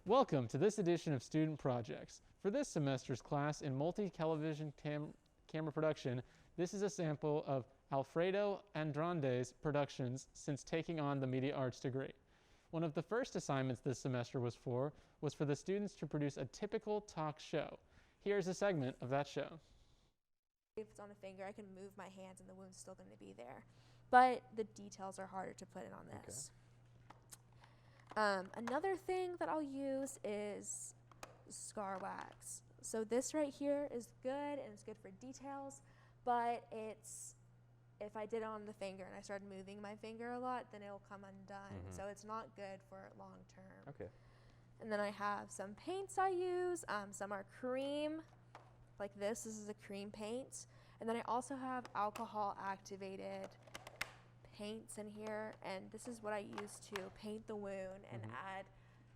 Welcome to this edition of Student Projects. For this semester's class in multi-television camera production, this is a sample of Alfredo Andrade's productions since taking on the media arts degree. One of the first assignments this semester was for the students to produce a typical talk show. Here's a segment of that show. If it's on a finger, I can move my hands and the wound's still going to be there. But the details are harder to put it on this. Another thing that I'll use is scar wax. So this right here is good and it's good for details, but if I did it on the finger and I started moving my finger a lot, then it'll come undone. So it's not good for long term. Okay. And then I have some paints I use. Some are cream, like this. This is a cream paint. And then I also have alcohol activated paints in here, and this is what I use to paint the wound and add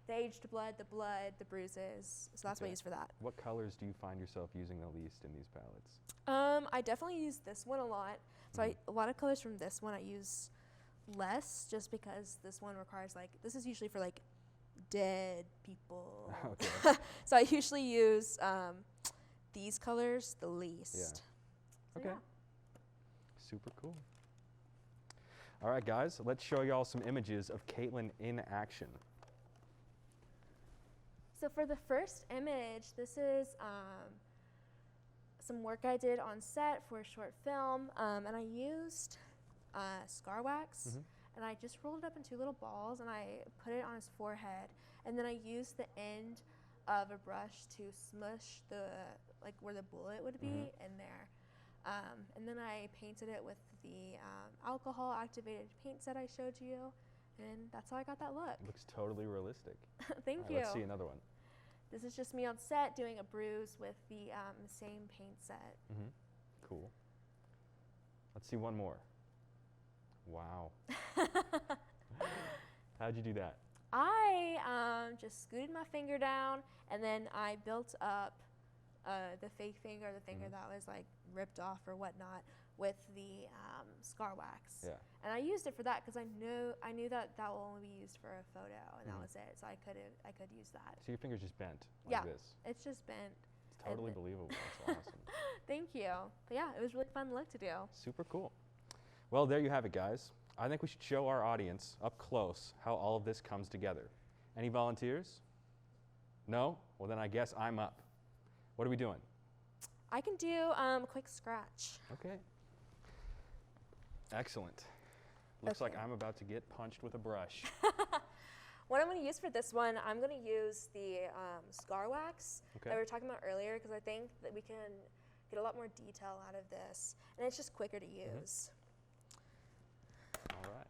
the aged blood, the bruises. So that's what I use for that. What colors do you find yourself using the least in these palettes? I definitely use this one a lot. So a lot of colors from this one I use less, just because this one requires this is usually for dead people. Okay. So I usually use these colors the least. Yeah. So okay. Yeah. Super cool. All right, guys, let's show y'all some images of Caitlin in action. So for the first image, this is some work I did on set for a short film, and I used scar wax, and I just rolled it up in 2 little balls, and I put it on his forehead, and then I used the end of a brush to smush the where the bullet would be in there. And then I painted it with the alcohol activated paint set I showed you, and that's how I got that look. It looks totally realistic. Thank you. Let's see another one. This is just me on set doing a bruise with the same paint set. Cool. Let's see one more. Wow. How'd you do that? I just scooted my finger down, and then I built up the fake finger, the finger that was ripped off or whatnot, with the scar wax. Yeah. And I used it for that because I knew that will only be used for a photo, and that was it. So I could use that. So your finger's just bent this? Yeah, it's just bent. It's totally believable. That's awesome. Thank you. But yeah, it was really fun look to do. Super cool. Well, there you have it, guys. I think we should show our audience up close how all of this comes together. Any volunteers? No? Well, then I guess I'm up. What are we doing? I can do a quick scratch. Okay. Excellent. Looks like I'm about to get punched with a brush. What I'm going to use for this one, I'm going to use the scar wax that we were talking about earlier, because I think that we can get a lot more detail out of this, and it's just quicker to use. All right.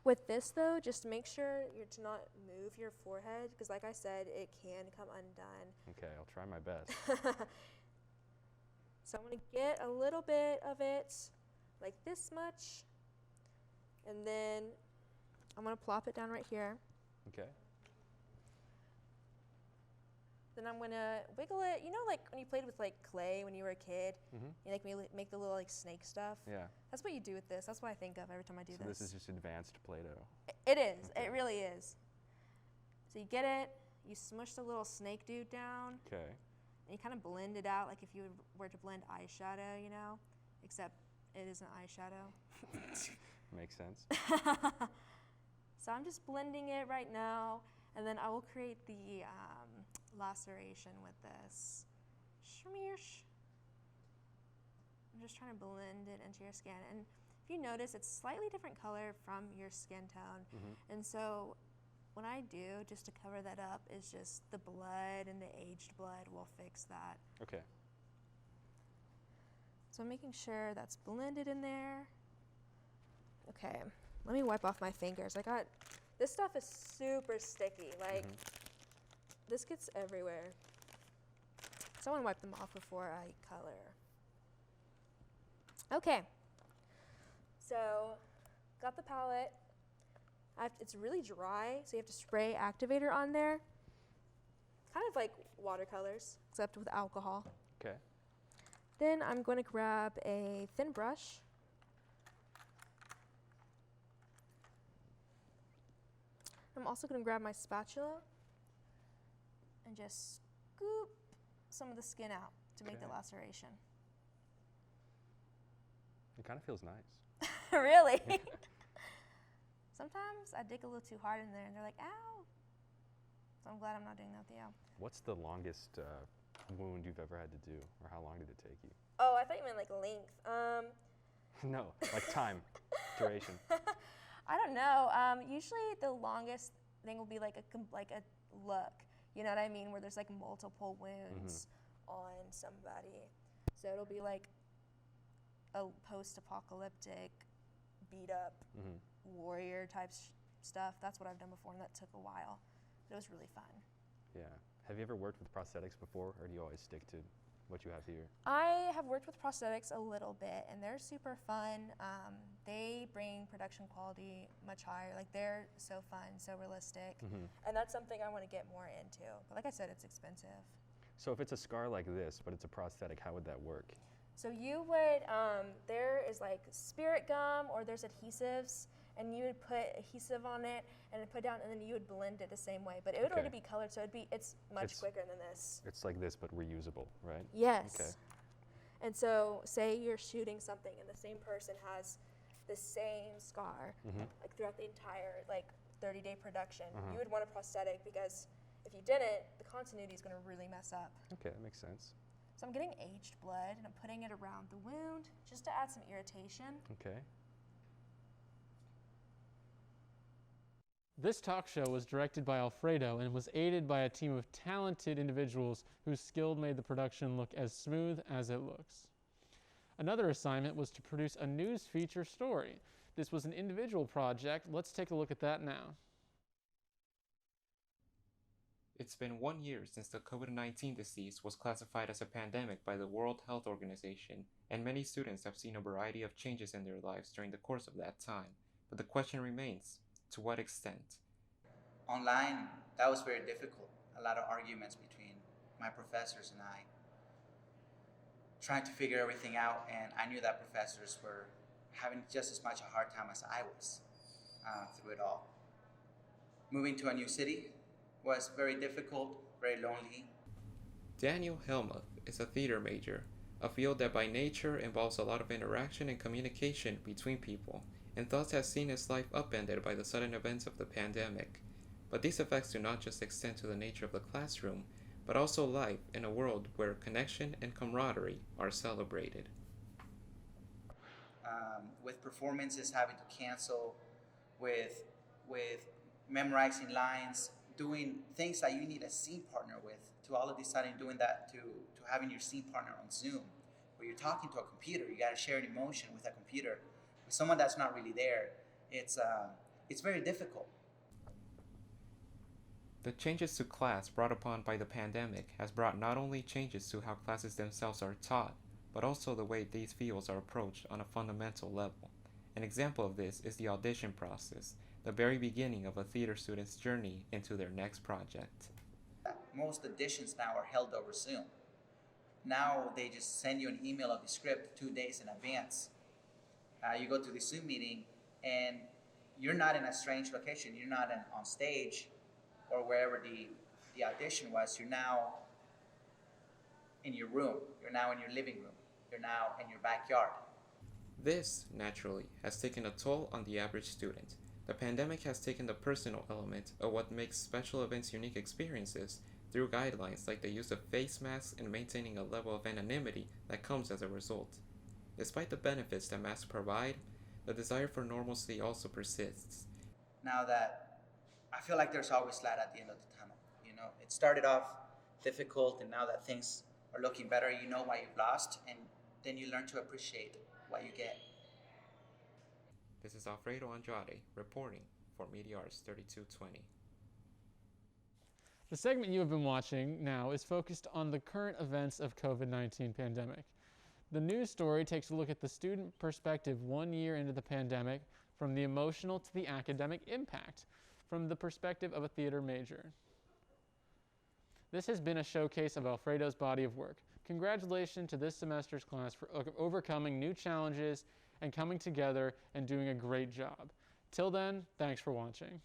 With this, though, just make sure to not move your forehead, because like I said, it can come undone. Okay, I'll try my best. So I'm going to get a little bit of it, like this much, and then I'm going to plop it down right here. Okay. Then I'm going to wiggle it. You know, when you played with clay when you were a kid, you make the little snake stuff? Yeah. That's what you do with this. That's what I think of every time I do this. So this is just advanced Play-Doh. It is. Okay. It really is. So you get it, you smush the little snake dude down. Okay. And you kind of blend it out like if you were to blend eyeshadow, except it isn't eyeshadow. Makes sense. So I'm just blending it right now, and then I will create the laceration with this. Shmearsh. I'm just trying to blend it into your skin. And if you notice, it's slightly different color from your skin tone. And so what I do, just to cover that up, is just the blood, and the aged blood will fix that. Okay. So I'm making sure that's blended in there. Okay, let me wipe off my fingers. This stuff is super sticky. This gets everywhere. So I want to wipe them off before I color. Okay, so got the palette. It's really dry, so you have to spray activator on there. Kind of like watercolors, except with alcohol. Okay. Then I'm going to grab a thin brush. I'm also going to grab my spatula and just scoop some of the skin out to make the Okay. laceration. It kind of feels nice. Really? Sometimes I dig a little too hard in there and they're like, ow. So I'm glad I'm not doing that with you. What's the longest wound you've ever had to do, or how long did it take you? Oh, I thought you meant like length. No, like time, duration. I don't know. Usually the longest thing will be like a look. You know what I mean? Where there's like multiple wounds on somebody. So it'll be like a post-apocalyptic, beat up warrior type stuff. That's what I've done before, and that took a while. But it was really fun. Yeah. Have you ever worked with prosthetics before, or do you always stick to what you have here? I have worked with prosthetics a little bit, and they're super fun. They bring production quality much higher. Like, they're so fun, so realistic. And that's something I want to get more into. But like I said, it's expensive. So if it's a scar like this, but it's a prosthetic, how would that work? So you would, there is like spirit gum, or there's adhesives, and you would put adhesive on it and then put down, and then you would blend it the same way. But it would already be colored, so it's much quicker than this. It's like this, but reusable, right? Yes. Okay. And so say you're shooting something and the same person has the same scar like throughout the entire like 30-day production. You would want a prosthetic, because if you didn't, the continuity is going to really mess up. Okay, that makes sense. So I'm getting aged blood and I'm putting it around the wound just to add some irritation. Okay. This talk show was directed by Alfredo and was aided by a team of talented individuals whose skill made the production look as smooth as it looks. Another assignment was to produce a news feature story. This was an individual project. Let's take a look at that now. It's been 1 year since the COVID-19 disease was classified as a pandemic by the World Health Organization, and many students have seen a variety of changes in their lives during the course of that time. But the question remains, to what extent? Online, that was very difficult. A lot of arguments between my professors and I, trying to figure everything out, and I knew that professors were having just as much a hard time as I was through it all. Moving to a new city was very difficult, very lonely. Daniel Helmuth is a theater major, a field that by nature involves a lot of interaction and communication between people, and thus has seen his life upended by the sudden events of the pandemic. But these effects do not just extend to the nature of the classroom, but also life in a world where connection and camaraderie are celebrated. With performances having to cancel, with memorizing lines, doing things that you need a scene partner with, to all of a sudden doing that to having your scene partner on Zoom, where you're talking to a computer. You got to share an emotion with a computer. With someone that's not really there, it's very difficult. The changes to class brought upon by the pandemic has brought not only changes to how classes themselves are taught, but also the way these fields are approached on a fundamental level. An example of this is the audition process, the very beginning of a theater student's journey into their next project. Most auditions now are held over Zoom. Now they just send you an email of the script 2 days in advance. You go to the Zoom meeting and you're not in a strange location. You're not on stage or wherever the audition was. You're now in your room. You're now in your living room. You're now in your backyard. This, naturally, has taken a toll on the average student. The pandemic has taken the personal element of what makes special events unique experiences through guidelines like the use of face masks and maintaining a level of anonymity that comes as a result. Despite the benefits that masks provide, the desire for normalcy also persists. Now that I feel like there's always light at the end of the tunnel. You know, it started off difficult, and now that things are looking better, you know what you've lost, and then you learn to appreciate what you get. This is Alfredo Andrade reporting for Media Arts 3220. The segment you have been watching now is focused on the current events of COVID-19 pandemic. The news story takes a look at the student perspective 1 year into the pandemic, from the emotional to the academic impact, from the perspective of a theater major. This has been a showcase of Alfredo's body of work. Congratulations to this semester's class for overcoming new challenges and coming together and doing a great job. Till then, thanks for watching.